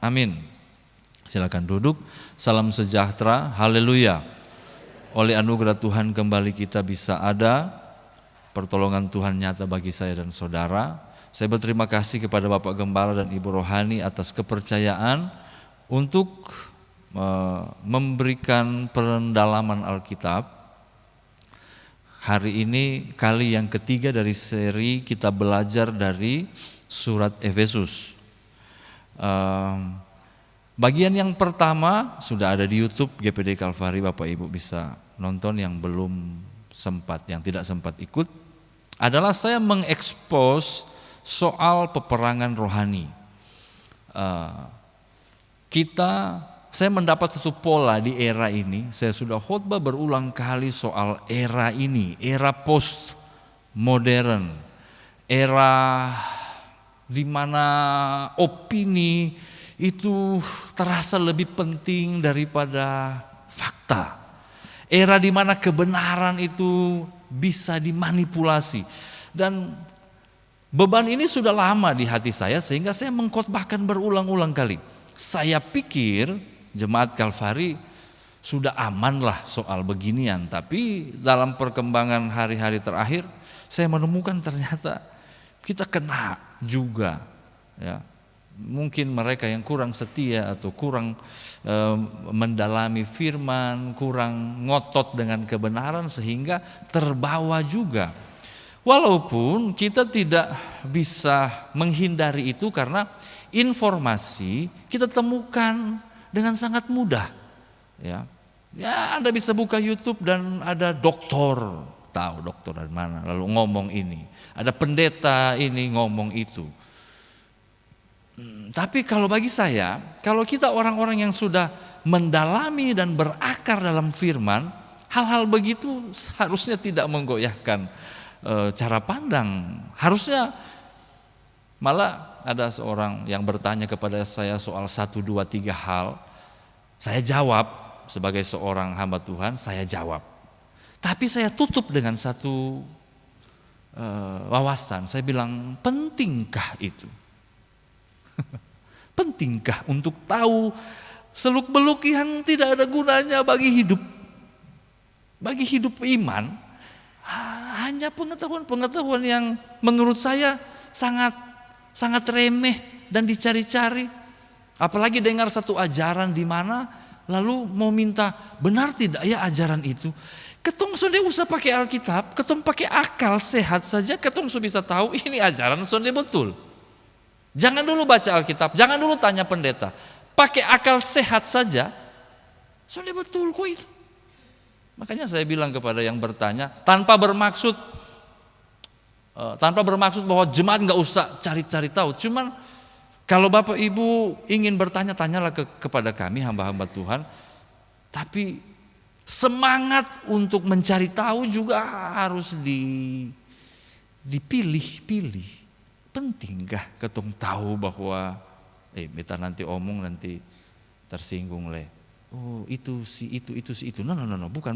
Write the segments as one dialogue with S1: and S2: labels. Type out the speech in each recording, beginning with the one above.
S1: Amin. Silakan duduk. Salam sejahtera. Haleluya. Oleh anugerah Tuhan kembali kita bisa ada. Pertolongan Tuhan nyata bagi saya dan saudara. Saya berterima kasih kepada Bapak Gembala dan Ibu Rohani atas kepercayaan untuk memberikan pendalaman Alkitab. Hari ini kali yang ketiga dari seri kita belajar dari surat Efesus. Bagian yang pertama sudah ada di YouTube GPD Kalvari, Bapak Ibu bisa nonton. Yang belum sempat, yang tidak sempat ikut, adalah saya mengekspos soal peperangan rohani. Saya mendapat satu pola di era ini. Saya sudah khotbah berulang kali soal era ini, era post modern, era di mana opini itu terasa lebih penting daripada fakta. Era di mana kebenaran itu bisa dimanipulasi. Dan beban ini sudah lama di hati saya sehingga saya mengkhotbahkan berulang-ulang kali. Saya pikir jemaat Kalvari sudah aman lah soal beginian. Tapi dalam perkembangan hari-hari terakhir saya menemukan ternyata kita kena juga, ya. Mungkin mereka yang kurang setia atau kurang mendalami firman, kurang ngotot dengan kebenaran sehingga terbawa juga. Walaupun kita tidak bisa menghindari itu karena informasi kita temukan dengan sangat mudah. Ya, Anda bisa buka YouTube dan ada doktor, tahu dokter dari mana, lalu ngomong ini. Ada pendeta ini ngomong itu. Tapi kalau bagi saya, kalau kita orang-orang yang sudah mendalami dan berakar dalam firman, hal-hal begitu harusnya tidak menggoyahkan cara pandang. Harusnya malah ada seorang yang bertanya kepada saya soal 1, 2, 3 hal. Saya jawab sebagai seorang hamba Tuhan, saya jawab. Tapi saya tutup dengan satu wawasan. Saya bilang, pentingkah itu? Pentingkah untuk tahu seluk-beluk yang tidak ada gunanya bagi hidup? Bagi hidup iman, hanya pengetahuan-pengetahuan yang menurut saya sangat remeh dan dicari-cari. Apalagi dengar satu ajaran di mana lalu mau minta benar tidak ya ajaran itu. Ketong sudah usah pakai Alkitab, ketong pakai akal sehat saja, ketong sudah bisa tahu ini ajaran sudah betul. Jangan dulu baca Alkitab, jangan dulu tanya pendeta. Pakai akal sehat saja, sudah betul kok itu. Makanya saya bilang kepada yang bertanya, tanpa bermaksud bahwa jemaat nggak usah cari-cari tahu. Cuman kalau Bapak Ibu ingin bertanya, tanyalah kepada kami hamba-hamba Tuhan. Tapi semangat untuk mencari tahu juga harus dipilih-pilih. Pentingkah ketong tahu bahwa kita nanti omong nanti tersinggung leh. Oh itu si itu. No, bukan.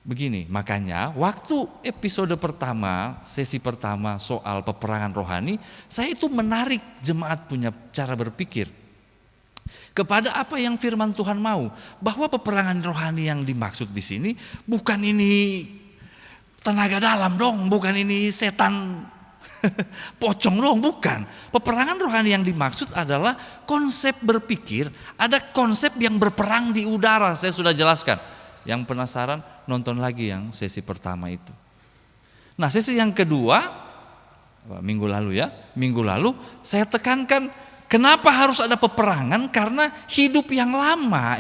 S1: Begini, makanya waktu episode pertama, sesi pertama soal peperangan rohani, saya itu menarik jemaat punya cara berpikir kepada apa yang firman Tuhan mau, bahwa peperangan rohani yang dimaksud di sini bukan ini tenaga dalam dong, bukan ini setan pocong dong, bukan. Peperangan rohani yang dimaksud adalah konsep berpikir, ada konsep yang berperang di udara. Saya sudah jelaskan. Yang penasaran nonton lagi yang sesi pertama itu. Nah, sesi yang kedua minggu lalu saya tekankan kenapa harus ada peperangan, karena hidup yang lama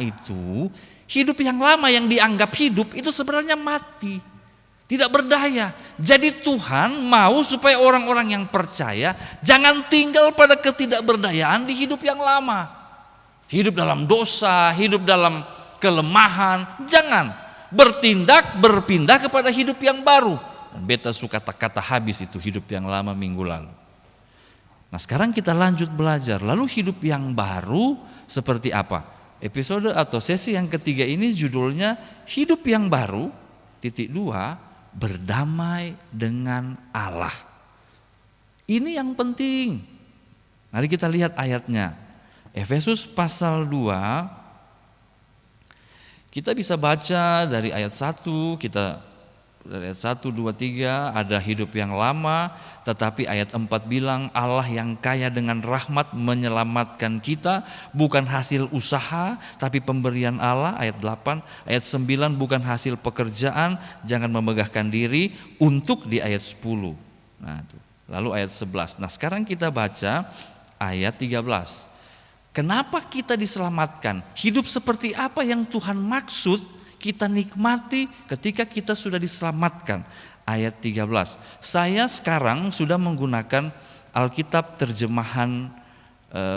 S1: yang dianggap hidup itu sebenarnya mati. Tidak berdaya. Jadi Tuhan mau supaya orang-orang yang percaya jangan tinggal pada ketidakberdayaan di hidup yang lama. Hidup dalam dosa, hidup dalam kelemahan. Jangan berpindah kepada hidup yang baru. Dan beta suka kata habis itu hidup yang lama minggu lalu. Nah sekarang kita lanjut belajar. Lalu hidup yang baru seperti apa? Episode atau sesi yang ketiga ini judulnya hidup yang baru, (2) berdamai dengan Allah. Ini yang penting. Mari kita lihat ayatnya. Efesus pasal 2, kita bisa baca dari ayat 1, dari ayat 1, 2, 3 ada hidup yang lama, tetapi ayat 4 bilang Allah yang kaya dengan rahmat menyelamatkan kita bukan hasil usaha tapi pemberian Allah. Ayat 8, ayat 9 bukan hasil pekerjaan, jangan memegahkan diri, untuk di ayat 10. Nah, lalu ayat 11. Nah, sekarang kita baca ayat 13. Kenapa kita diselamatkan? Hidup seperti apa yang Tuhan maksud kita nikmati ketika kita sudah diselamatkan? Ayat 13. Saya sekarang sudah menggunakan Alkitab terjemahan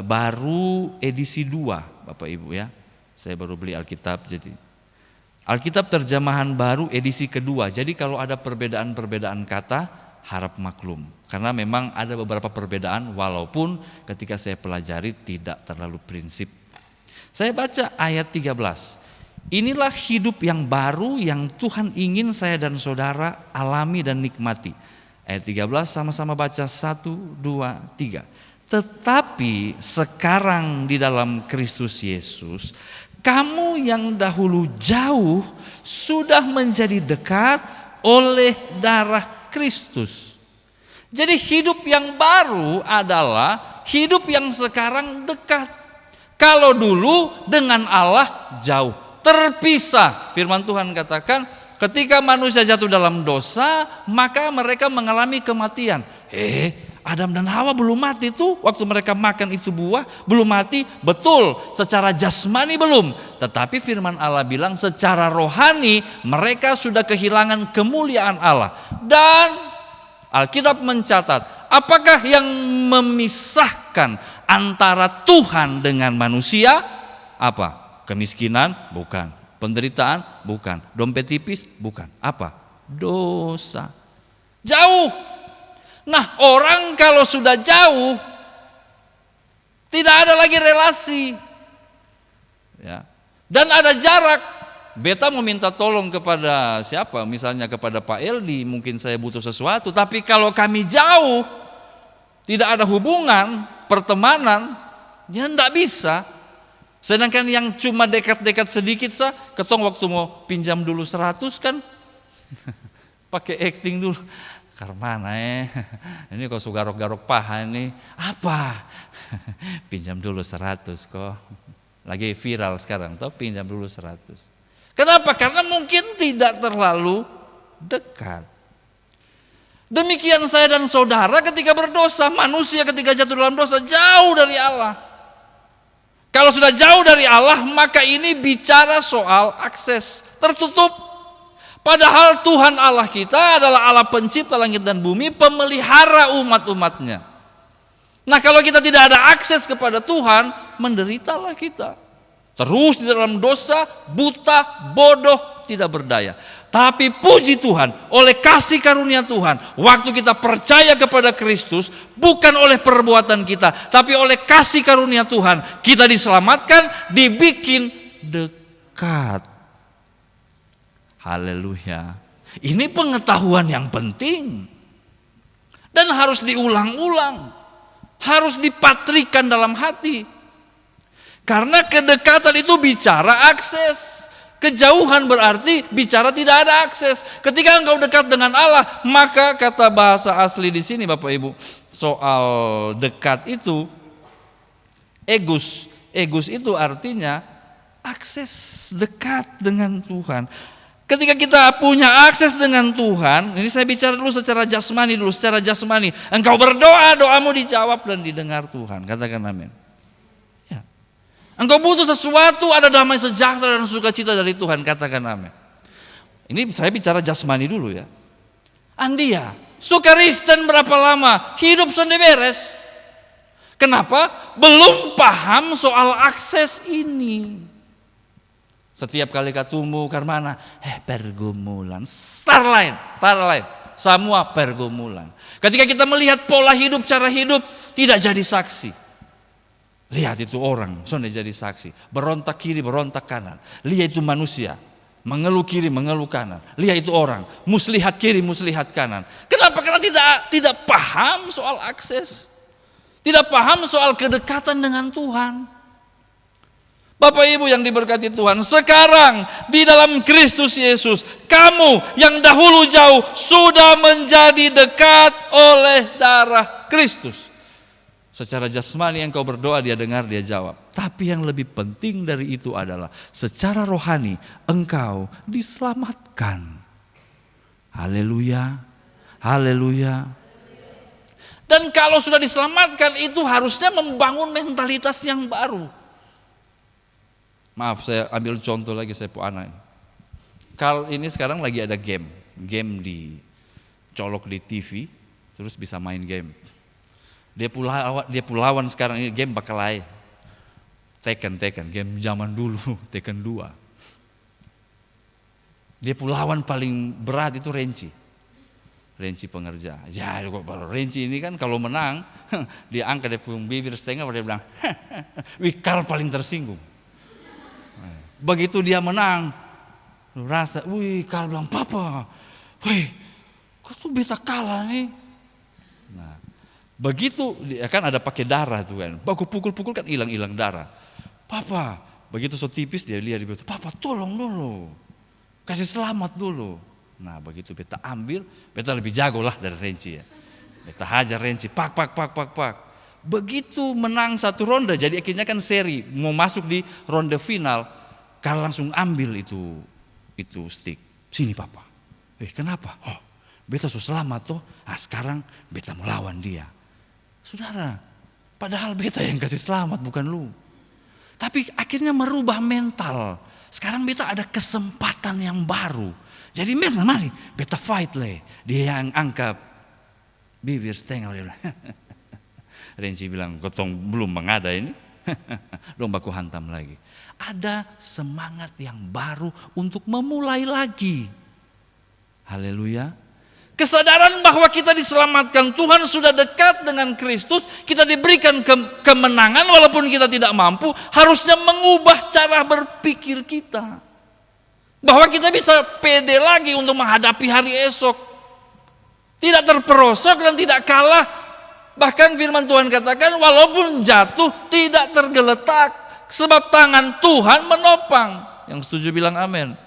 S1: baru edisi 2, Bapak Ibu ya. Saya baru beli Alkitab, jadi Alkitab terjemahan baru edisi kedua. Jadi kalau ada perbedaan-perbedaan kata, harap maklum. Karena memang ada beberapa perbedaan walaupun ketika saya pelajari tidak terlalu prinsip. Saya baca ayat 13. Inilah hidup yang baru yang Tuhan ingin saya dan saudara alami dan nikmati. Ayat 13 sama-sama baca 1, 2, 3. Tetapi sekarang di dalam Kristus Yesus, kamu yang dahulu jauh sudah menjadi dekat oleh darah Kristus. Jadi hidup yang baru adalah hidup yang sekarang dekat. Kalau dulu dengan Allah jauh, terpisah. Firman Tuhan katakan ketika manusia jatuh dalam dosa, maka mereka mengalami kematian. Adam dan Hawa belum mati tuh waktu mereka makan itu buah, belum mati. Betul, secara jasmani belum. Tetapi firman Allah bilang secara rohani mereka sudah kehilangan kemuliaan Allah. Dan Alkitab mencatat, apakah yang memisahkan antara Tuhan dengan manusia? Apa? Kemiskinan? Bukan. Penderitaan? Bukan. Dompet tipis? Bukan. Apa? Dosa. Jauh. Nah, orang kalau sudah jauh tidak ada lagi relasi. Ya. Dan ada jarak. Beta mau minta tolong kepada siapa? Misalnya kepada Pak Eldi, mungkin saya butuh sesuatu. Tapi kalau kami jauh, tidak ada hubungan, pertemanan, ya enggak bisa. Sedangkan yang cuma dekat-dekat sedikit sah, ketong waktu mau pinjam dulu 100 kan, pakai acting dulu. Karmana ini kok sugarok-garok paha ini, apa? Pinjam dulu 100 kok. Lagi viral sekarang, toh pinjam dulu 100. Kenapa? Karena mungkin tidak terlalu dekat. Demikian saya dan saudara ketika berdosa, manusia ketika jatuh dalam dosa jauh dari Allah. Kalau sudah jauh dari Allah, maka ini bicara soal akses tertutup. Padahal Tuhan Allah kita adalah Allah pencipta langit dan bumi, pemelihara umat-umatnya. Nah, kalau kita tidak ada akses kepada Tuhan, menderitalah kita. Terus di dalam dosa, buta, bodoh, tidak berdaya. Tapi puji Tuhan, oleh kasih karunia Tuhan, waktu kita percaya kepada Kristus, bukan oleh perbuatan kita, tapi oleh kasih karunia Tuhan, kita diselamatkan, dibikin dekat. Haleluya. Ini pengetahuan yang penting dan harus diulang-ulang, harus dipatrikan dalam hati. Karena kedekatan itu bicara akses. Kejauhan berarti bicara tidak ada akses. Ketika engkau dekat dengan Allah, maka kata bahasa asli di sini Bapak Ibu, soal dekat itu egus. Egus itu artinya akses dekat dengan Tuhan. Ketika kita punya akses dengan Tuhan, ini saya bicara dulu secara jasmani secara jasmani. Engkau berdoa, doamu dijawab dan didengar Tuhan. Katakan amin. Engkau butuh sesuatu, ada damai sejahtera dan sukacita dari Tuhan, katakan amin. Ini saya bicara jasmani dulu ya. Andia, suka Kristen berapa lama? Hidup sendiri beres. Kenapa? Belum paham soal akses ini. Setiap kali ketemu karmana, pergumulan, tar lain. Semua pergumulan. Ketika kita melihat pola hidup, cara hidup, tidak jadi saksi. Lihat itu orang, sudah jadi saksi. Berontak kiri, berontak kanan. Lihat itu manusia, mengeluh kiri, mengeluh kanan. Lihat itu orang, muslihat kiri, muslihat kanan. Kenapa? Karena tidak paham soal akses. Tidak paham soal kedekatan dengan Tuhan. Bapak Ibu yang diberkati Tuhan, sekarang di dalam Kristus Yesus, kamu yang dahulu jauh sudah menjadi dekat oleh darah Kristus. Secara jasmani engkau berdoa, dia dengar, dia jawab. Tapi yang lebih penting dari itu adalah secara rohani engkau diselamatkan. Haleluya, haleluya. Dan kalau sudah diselamatkan itu harusnya membangun mentalitas yang baru. Maaf, saya ambil contoh lagi, saya anak. Kalau ini sekarang lagi ada game dicolok di TV, terus bisa main game. Dia pulawan sekarang ini game bakal lain. Tekken, game zaman dulu, Tekken 2. Dia pulawan paling berat itu Renci pengerja. Ya, Renci ini kan kalau menang, dia angkat dia punya bibir setengah, dia bilang, Wikal paling tersinggung. Begitu dia menang, rasa, Wikal bilang, Papa, kok tuh beta kalah nih. Nah, begitu dia kan ada pakai darah tuh kan, baku pukul kan hilang darah. Papa, begitu so tipis dia lihat, dia bilang, Papa tolong dulu, kasih selamat dulu. Nah begitu beta ambil, beta lebih jago lah dari Renci ya. Beta hajar Renci, pak. Begitu menang satu ronde, jadi akhirnya kan seri, mau masuk di ronde final, Kal langsung ambil itu stick. Sini Papa. Kenapa? Beta sudah selamat toh. Nah sekarang beta melawan dia. Saudara, padahal beta yang kasih selamat bukan lu. Tapi akhirnya merubah mental. Sekarang beta ada kesempatan yang baru. Jadi mari beta fight le. Dia yang angkat bibir setengah. Renci bilang, gotong belum mengada ini. Dong baku hantam lagi. Ada semangat yang baru untuk memulai lagi. Haleluya. Kesadaran bahwa kita diselamatkan, Tuhan sudah dekat dengan Kristus, kita diberikan kemenangan walaupun kita tidak mampu, harusnya mengubah cara berpikir kita. Bahwa kita bisa pede lagi untuk menghadapi hari esok. Tidak terperosok dan tidak kalah. Bahkan firman Tuhan katakan walaupun jatuh tidak tergeletak. Sebab tangan Tuhan menopang. Yang setuju bilang amin.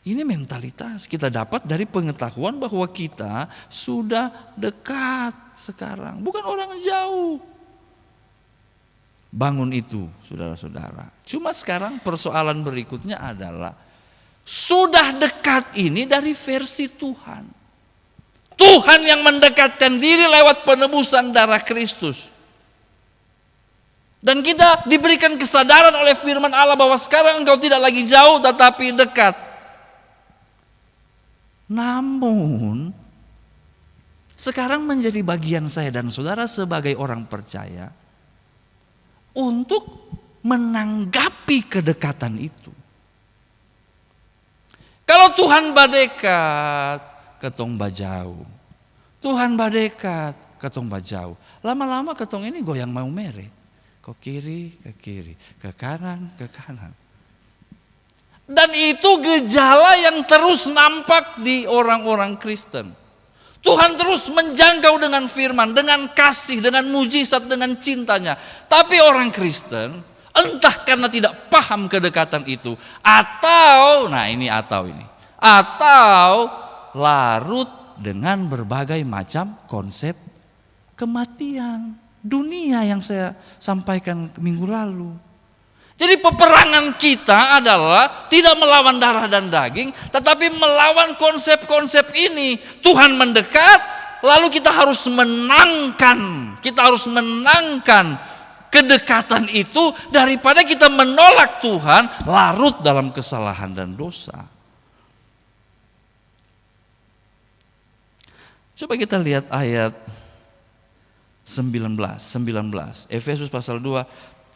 S1: Ini mentalitas kita dapat dari pengetahuan bahwa kita sudah dekat sekarang. Bukan orang jauh. Bangun itu saudara-saudara. Cuma sekarang persoalan berikutnya adalah sudah dekat ini dari versi Tuhan. Tuhan yang mendekatkan diri lewat penebusan darah Kristus. Dan kita diberikan kesadaran oleh firman Allah bahwa sekarang engkau tidak lagi jauh tetapi dekat. Namun sekarang menjadi bagian saya dan saudara sebagai orang percaya untuk menanggapi kedekatan itu. Kalau Tuhan badekat, ketong bajau. Tuhan badekat, ketong bajau. Lama-lama ketong ini goyang mau mere. Ke kiri, ke kanan, Dan itu gejala yang terus nampak di orang-orang Kristen. Tuhan terus menjangkau dengan firman, dengan kasih, dengan mujizat, dengan cintanya. Tapi orang Kristen entah karena tidak paham kedekatan itu atau larut dengan berbagai macam konsep kematian dunia yang saya sampaikan minggu lalu. Jadi peperangan kita adalah tidak melawan darah dan daging, tetapi melawan konsep-konsep ini. Tuhan mendekat, lalu kita harus menangkan kedekatan itu daripada kita menolak Tuhan, larut dalam kesalahan dan dosa. Coba kita lihat ayat 19. Efesus pasal 2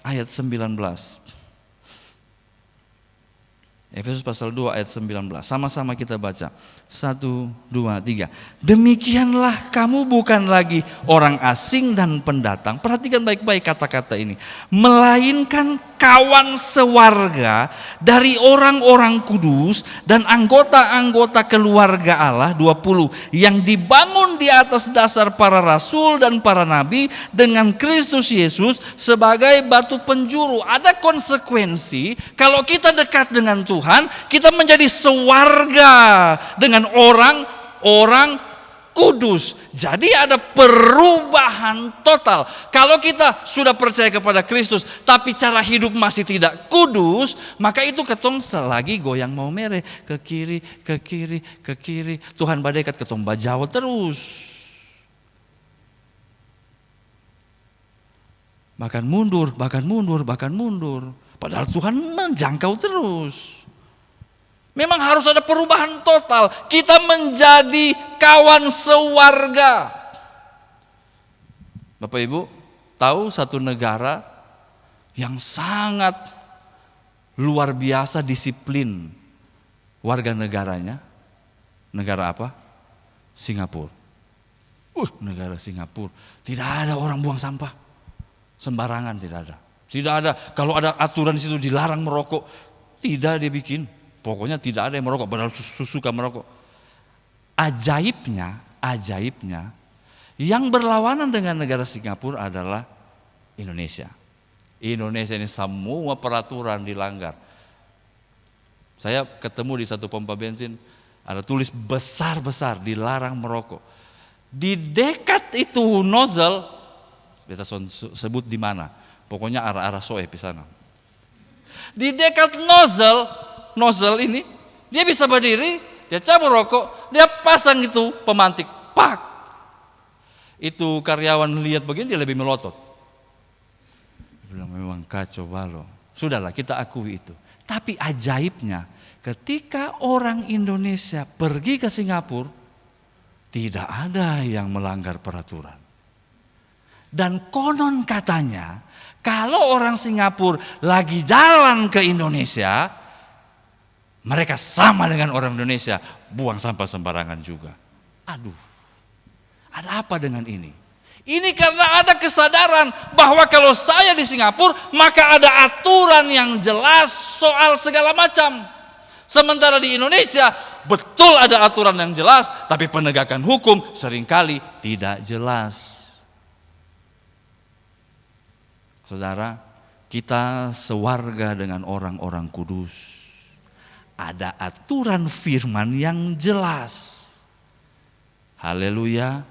S1: ayat 19. Efesus pasal 2 ayat 19. Sama-sama kita baca. 1, 2, 3. Demikianlah kamu bukan lagi orang asing dan pendatang. Perhatikan baik-baik kata-kata ini. Melainkan kawan sewarga dari orang-orang kudus dan anggota-anggota keluarga Allah 20 yang dibangun di atas dasar para rasul dan para nabi dengan Kristus Yesus sebagai batu penjuru. Ada konsekuensi kalau kita dekat dengan Tuhan, kita menjadi sewarga dengan orang-orang kudus. Jadi ada perubahan total. Kalau kita sudah percaya kepada Kristus tapi cara hidup masih tidak kudus, maka itu ketong selagi goyang mau mere ke kiri, ke kiri, ke kiri. Tuhan badaikat ketong bajau terus. Bahkan mundur, bahkan mundur, bahkan mundur. Padahal Tuhan menjangkau terus. Memang harus ada perubahan total. Kita menjadi kawan sewarga. Bapak Ibu, tahu satu negara yang sangat luar biasa disiplin warga negaranya? Negara apa? Singapura. Negara Singapura. Tidak ada orang buang sampah sembarangan, tidak ada. Tidak ada. Kalau ada aturan di situ dilarang merokok, tidak dia bikin. Pokoknya tidak ada yang merokok, padahal suka merokok. Ajaibnya, yang berlawanan dengan negara Singapura adalah Indonesia. Indonesia ini semua peraturan dilanggar. Saya ketemu di satu pompa bensin, ada tulis besar-besar, dilarang merokok. Di dekat itu nozzle, kita sebut di mana, pokoknya arah-arah Soe di sana. Di dekat nozzle ini, dia bisa berdiri, dia cabut rokok, dia pasang itu pemantik, pak. Itu karyawan lihat begini dia lebih melotot. Dia bilang memang kacau balau. Sudahlah kita akui itu. Tapi ajaibnya ketika orang Indonesia pergi ke Singapura, tidak ada yang melanggar peraturan. Dan konon katanya kalau orang Singapura lagi jalan ke Indonesia, mereka sama dengan orang Indonesia, buang sampah sembarangan juga. Aduh, ada apa dengan ini? Ini karena ada kesadaran bahwa kalau saya di Singapura, maka ada aturan yang jelas soal segala macam. Sementara di Indonesia, betul ada aturan yang jelas, tapi penegakan hukum seringkali tidak jelas. Saudara, kita sewarga dengan orang-orang kudus. Ada aturan firman yang jelas. Haleluya.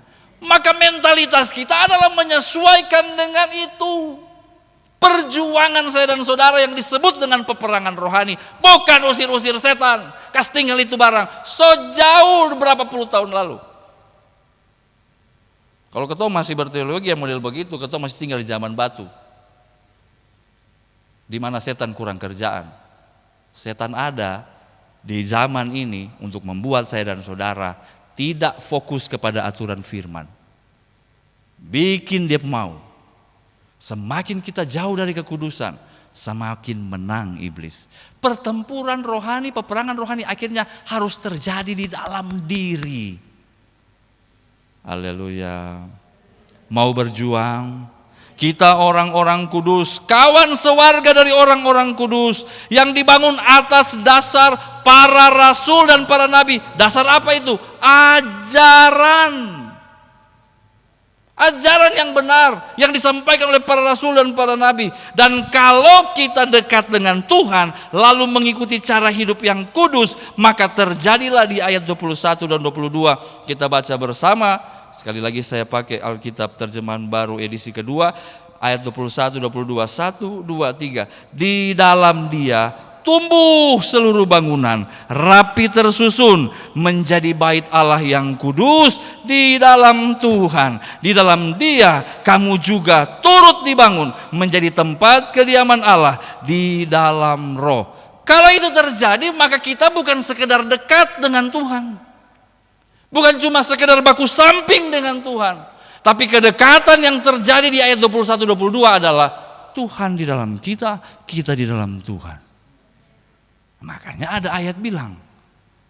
S1: Maka mentalitas kita adalah menyesuaikan dengan itu. Perjuangan saya dan saudara yang disebut dengan peperangan rohani, bukan usir-usir setan, kas tinggal itu barang, sejauh berapa puluh tahun lalu. Kalau ketemu masih berteologi yang model begitu, ketemu masih tinggal di zaman batu, di mana setan kurang kerjaan. Setan ada di zaman ini untuk membuat saya dan saudara tidak fokus kepada aturan firman. Bikin dia mau. Semakin kita jauh dari kekudusan, semakin menang iblis. Pertempuran rohani, peperangan rohani akhirnya harus terjadi di dalam diri. Haleluya. Mau berjuang, kita orang-orang kudus, kawan sewarga dari orang-orang kudus yang dibangun atas dasar para rasul dan para nabi. Dasar apa itu? Ajaran. Ajaran yang benar yang disampaikan oleh para rasul dan para nabi. Dan kalau kita dekat dengan Tuhan lalu mengikuti cara hidup yang kudus, maka terjadilah di ayat 21 dan 22. Kita baca bersama. Sekali lagi saya pakai Alkitab terjemahan baru edisi kedua, ayat 21, 22, 1, 2, 3. Di dalam Dia tumbuh seluruh bangunan, rapi tersusun menjadi bait Allah yang kudus di dalam Tuhan. Di dalam Dia kamu juga turut dibangun menjadi tempat kediaman Allah di dalam Roh. Kalau itu terjadi, maka kita bukan sekedar dekat dengan Tuhan. Bukan cuma sekedar baku samping dengan Tuhan, tapi kedekatan yang terjadi di ayat 21-22 adalah Tuhan di dalam kita, kita di dalam Tuhan. Makanya ada ayat bilang,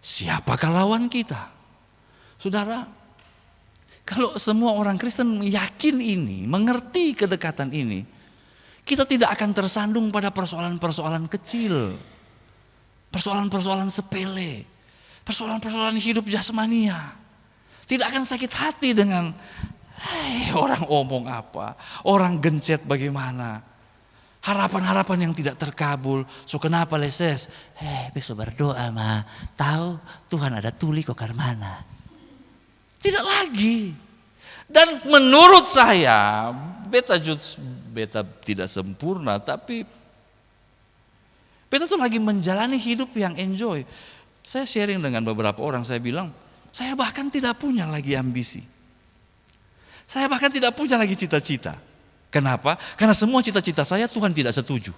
S1: siapakah lawan kita? Saudara, kalau semua orang Kristen yakin ini, mengerti kedekatan ini, Kita tidak akan tersandung pada persoalan-persoalan kecil, persoalan-persoalan sepele, persoalan-persoalan hidup jasmania. Tidak akan sakit hati dengan orang omong apa, orang gencet bagaimana, harapan-harapan yang tidak terkabul. So kenapa leses? Besok berdoa mah, tahu Tuhan ada tuli kok karmana. Tidak lagi. Dan menurut saya, beta tidak sempurna, tapi beta tuh lagi menjalani hidup yang enjoy. Saya sharing dengan beberapa orang, saya bilang, saya bahkan tidak punya lagi ambisi. Saya bahkan tidak punya lagi cita-cita. Kenapa? Karena semua cita-cita saya Tuhan tidak setuju.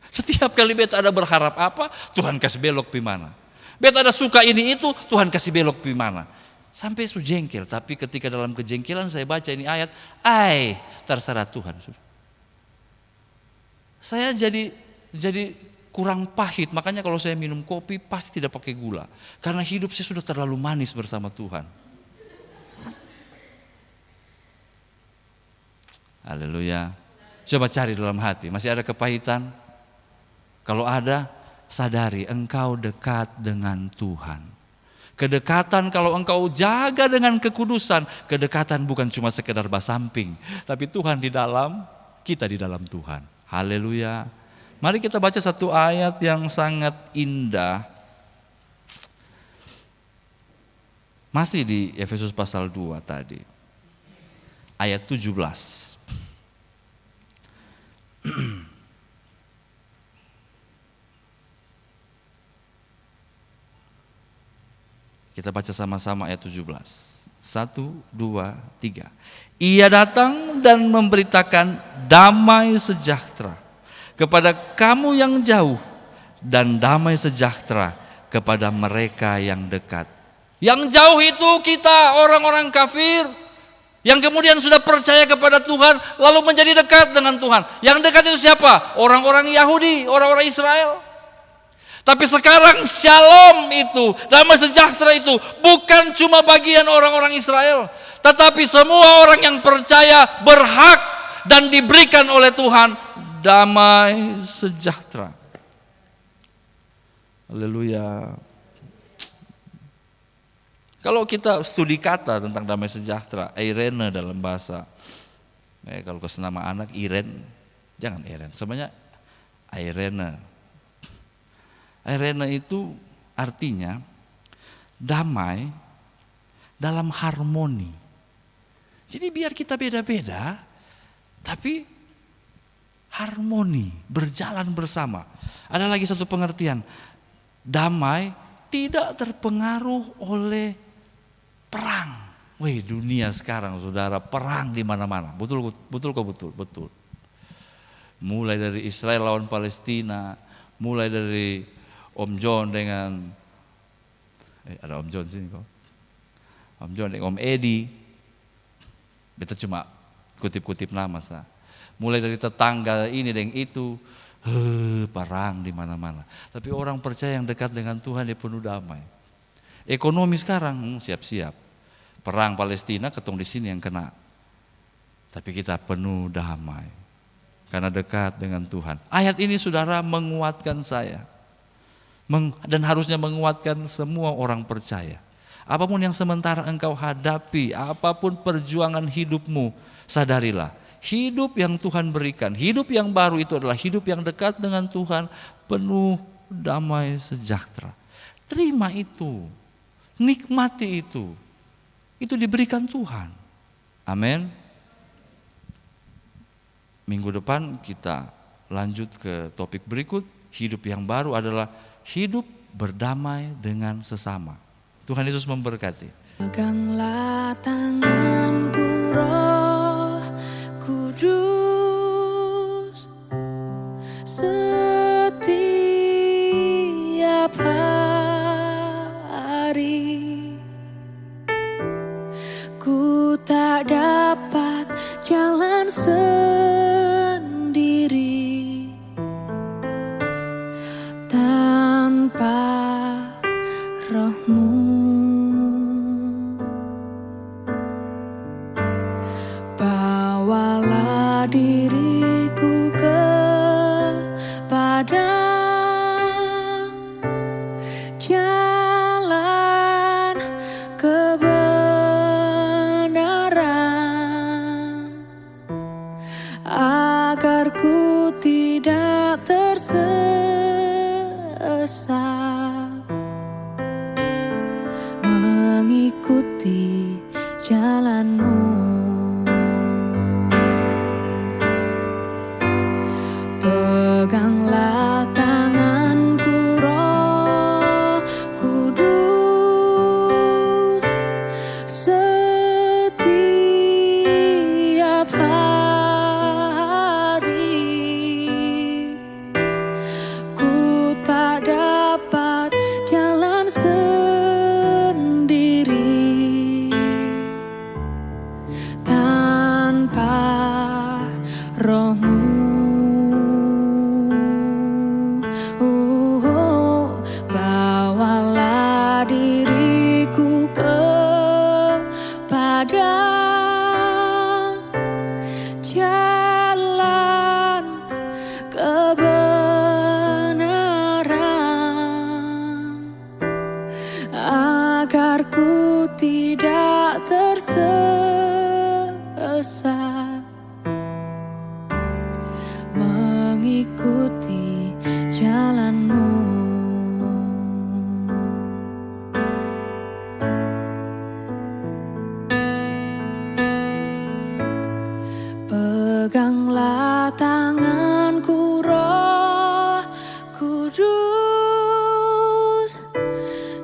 S1: Setiap kali beta ada berharap apa, Tuhan kasih belok pimana. Beta ada suka ini itu, Tuhan kasih belok pimana. Sampai su jengkel, tapi ketika dalam kejengkelan saya baca ini ayat, terserah Tuhan. Saya jadi kurang pahit, makanya kalau saya minum kopi pasti tidak pakai gula. Karena hidup saya sudah terlalu manis bersama Tuhan. Haleluya. Coba cari dalam hati, masih ada kepahitan? Kalau ada, sadari engkau dekat dengan Tuhan. Kedekatan kalau engkau jaga dengan kekudusan, kedekatan bukan cuma sekedar basamping, tapi Tuhan di dalam, kita di dalam Tuhan. Haleluya. Mari kita baca satu ayat yang sangat indah. Masih di Efesus pasal 2 tadi. Ayat 17. Kita baca sama-sama ayat 17. 1, 2, 3. Ia datang dan memberitakan damai sejahtera kepada kamu yang jauh dan damai sejahtera kepada mereka yang dekat. Yang jauh itu kita orang-orang kafir yang kemudian sudah percaya kepada Tuhan lalu menjadi dekat dengan Tuhan. Yang dekat itu siapa? Orang-orang Yahudi, orang-orang Israel. Tapi sekarang shalom itu, damai sejahtera itu bukan cuma bagian orang-orang Israel, tetapi semua orang yang percaya berhak dan diberikan oleh Tuhan damai sejahtera. Haleluya. Kalau kita studi kata tentang damai sejahtera, eirene dalam bahasa, kalau kasih nama anak Iren, jangan Iren, sebenarnya eirene. Eirene itu artinya damai dalam harmoni. Jadi biar kita beda-beda, tapi harmoni, berjalan bersama. Ada lagi satu pengertian, damai tidak terpengaruh oleh perang. Wih, dunia sekarang saudara perang di mana-mana. Betul. Mulai dari Israel lawan Palestina, mulai dari Om John dengan ada Om John sini kok. Om John dengan Om Edi. Beta cuma kutip-kutip nama sah. Mulai dari tetangga ini dengan itu, perang di mana-mana. Tapi orang percaya yang dekat dengan Tuhan dia penuh damai. Ekonomi sekarang siap-siap. Perang Palestina ketong di sini yang kena. Tapi kita penuh damai. Karena dekat dengan Tuhan. Ayat ini saudara menguatkan saya. Dan harusnya menguatkan semua orang percaya. Apapun yang sementara engkau hadapi, apapun perjuangan hidupmu, sadarilah. Hidup yang Tuhan berikan, hidup yang baru itu adalah hidup yang dekat dengan Tuhan, penuh damai sejahtera. Terima itu, nikmati itu diberikan Tuhan. Amin. Minggu depan kita lanjut ke topik berikut. Hidup yang baru adalah hidup berdamai dengan sesama. Tuhan Yesus memberkati.
S2: Peganglah tanganku Roh Kudus, setiap hari ku tak dapat jalan sendiri tanpa Roh-Mu. Bawalah diri mengikuti jalan-Mu. Peganglah tanganku, Roh Kudus, setiap hari. Ku tak dapat jalan sendiri tanpa Roh-Mu. Bawalah diriku kepada jalan kebenaran, agar ku tidak tersesat, mengikuti jalan-Mu. Peganglah tanganku, Roh Kudus,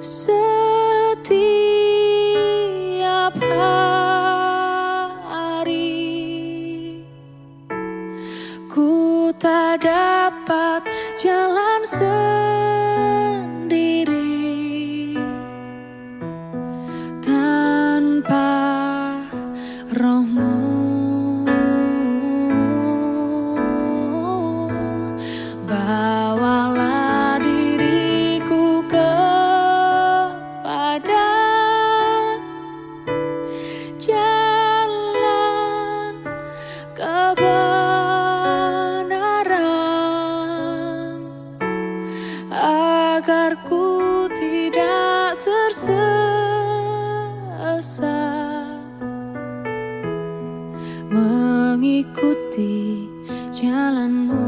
S2: setiap hari. Ku tak dapat jalan sendiri tanpa Roh-Mu. Bawalah diriku kepada jalan kebenaran, agar ku tidak tersesat, mengikuti jalan-Mu.